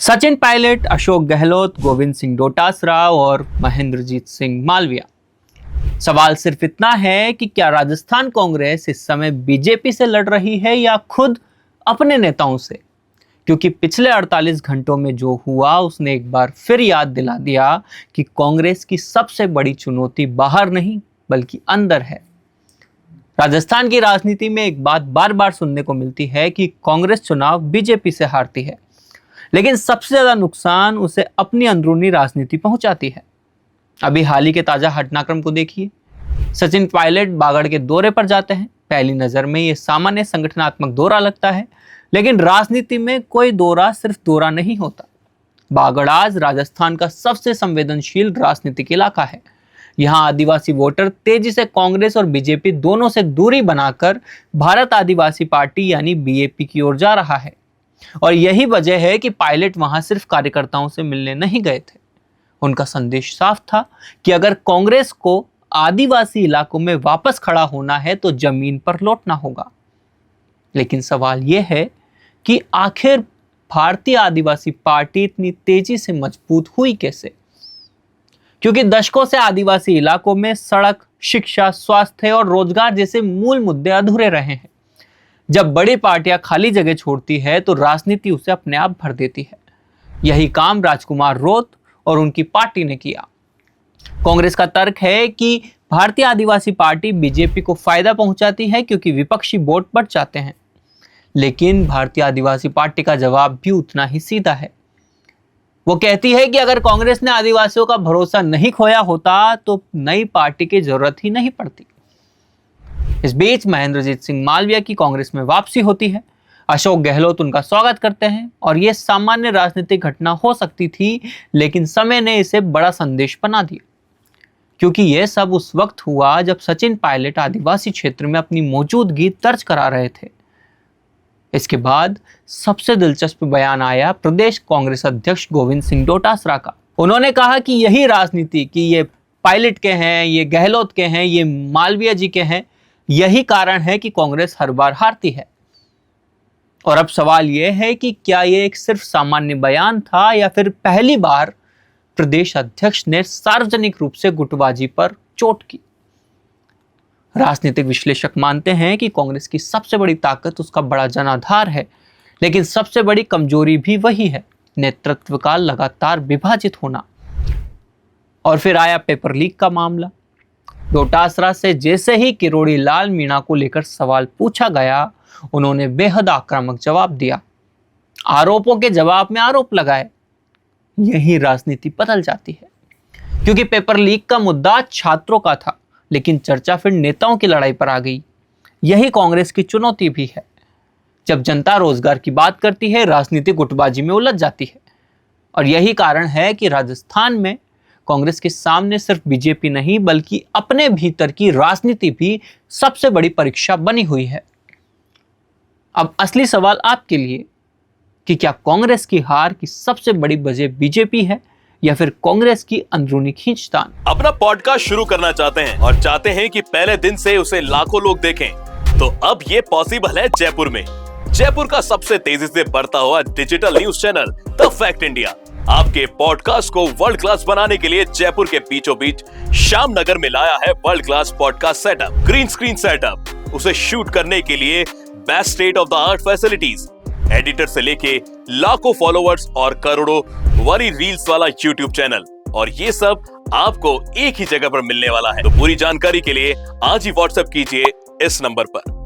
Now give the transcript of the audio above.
सचिन पायलट, अशोक गहलोत, गोविंद सिंह डोटासरा और महेंद्रजीत सिंह मालविया। सवाल सिर्फ इतना है कि क्या राजस्थान कांग्रेस इस समय बीजेपी से लड़ रही है या खुद अपने नेताओं से? क्योंकि पिछले 48 घंटों में जो हुआ उसने एक बार फिर याद दिला दिया कि कांग्रेस की सबसे बड़ी चुनौती बाहर नहीं बल्कि अंदर है। राजस्थान की राजनीति में एक बात बार बार सुनने को मिलती है कि कांग्रेस चुनाव बीजेपी से हारती है, लेकिन सबसे ज्यादा नुकसान उसे अपनी अंदरूनी राजनीति पहुंचाती है। अभी हाल ही के ताजा घटनाक्रम को देखिए। सचिन पायलट बागड़ के दौरे पर जाते हैं। पहली नजर में यह सामान्य संगठनात्मक दौरा लगता है, लेकिन राजनीति में कोई दौरा सिर्फ दौरा नहीं होता। बागड़ आज राजस्थान का सबसे संवेदनशील राजनीतिक इलाका है। यहाँ आदिवासी वोटर तेजी से कांग्रेस और बीजेपी दोनों से दूरी बनाकर भारत आदिवासी पार्टी यानी बीएपी की ओर जा रहा है। और यही वजह है कि पायलट वहां सिर्फ कार्यकर्ताओं से मिलने नहीं गए थे। उनका संदेश साफ था कि अगर कांग्रेस को आदिवासी इलाकों में वापस खड़ा होना है तो जमीन पर लौटना होगा। लेकिन सवाल यह है कि आखिर भारतीय आदिवासी पार्टी इतनी तेजी से मजबूत हुई कैसे? क्योंकि दशकों से आदिवासी इलाकों में सड़क, शिक्षा, स्वास्थ्य और रोजगार जैसे मूल मुद्दे अधूरे रहे हैं। जब बड़ी पार्टियां खाली जगह छोड़ती है तो राजनीति उसे अपने आप भर देती है। यही काम राजकुमार रोत और उनकी पार्टी ने किया। कांग्रेस का तर्क है कि भारतीय आदिवासी पार्टी बीजेपी को फायदा पहुंचाती है क्योंकि विपक्षी वोट बढ़ जाते हैं। लेकिन भारतीय आदिवासी पार्टी का जवाब भी उतना ही सीधा है। वो कहती है कि अगर कांग्रेस ने आदिवासियों का भरोसा नहीं खोया होता तो नई पार्टी की जरूरत ही नहीं पड़ती। इस बीच महेंद्रजीत सिंह मालविया की कांग्रेस में वापसी होती है। अशोक गहलोत उनका स्वागत करते हैं और यह सामान्य राजनीतिक घटना हो सकती थी, लेकिन समय ने इसे बड़ा संदेश बना दिया। क्योंकि यह सब उस वक्त हुआ जब सचिन पायलट आदिवासी क्षेत्र में अपनी मौजूदगी दर्ज करा रहे थे। इसके बाद सबसे दिलचस्प बयान आया प्रदेश कांग्रेस अध्यक्ष गोविंद सिंह डोटासरा का। उन्होंने कहा कि यही राजनीति, कि ये पायलट के हैं, ये गहलोत के हैं, ये मालविया जी के हैं, यही कारण है कि कांग्रेस हर बार हारती है। और अब सवाल यह है कि क्या यह एक सिर्फ सामान्य बयान था या फिर पहली बार प्रदेश अध्यक्ष ने सार्वजनिक रूप से गुटबाजी पर चोट की? राजनीतिक विश्लेषक मानते हैं कि कांग्रेस की सबसे बड़ी ताकत उसका बड़ा जनाधार है, लेकिन सबसे बड़ी कमजोरी भी वही है, नेतृत्व का लगातार विभाजित होना। और फिर आया पेपर लीक का मामला। डोटासरा से जैसे ही किरोड़ी लाल मीणा को लेकर सवाल पूछा गया, उन्होंने बेहद आक्रामक जवाब दिया। आरोपों के जवाब में आरोप लगाए। यही राजनीति बदल जाती है। क्योंकि पेपर लीक का मुद्दा छात्रों का था, लेकिन चर्चा फिर नेताओं की लड़ाई पर आ गई। यही कांग्रेस की चुनौती भी है। जब जनता रोजगार की बात करती है, राजनीति गुटबाजी में उलझ जाती है। और यही कारण है कि राजस्थान में कांग्रेस के सामने सिर्फ बीजेपी नहीं बल्कि अपने भीतर की राजनीति भी सबसे बड़ी परीक्षा बनी हुई है। अब असली सवाल आपके लिए कि क्या कांग्रेस की हार की सबसे बड़ी वजह बीजेपी है या फिर कांग्रेस की अंदरूनी खींचतान? अपना पॉडकास्ट शुरू करना चाहते हैं और चाहते हैं कि पहले दिन से उसे लाखों लोग देखें, तो अब ये पॉसिबल है जयपुर में। जयपुर का सबसे तेजी से बढ़ता हुआ digital news channel the fact India आपके पॉडकास्ट को वर्ल्ड क्लास बनाने के लिए जयपुर के बीचों बीच श्याम नगर में लाया है world class podcast setup, green screen setup. उसे शूट करने के लिए best state of the art facilities, editor से लेके लाखों फॉलोवर्स और करोड़ों वरी रील्स वाला यूट्यूब चैनल, और ये सब आपको एक ही जगह पर मिलने वाला है। तो पूरी जानकारी के लिए आज ही व्हाट्सएप कीजिए इस नंबर पर।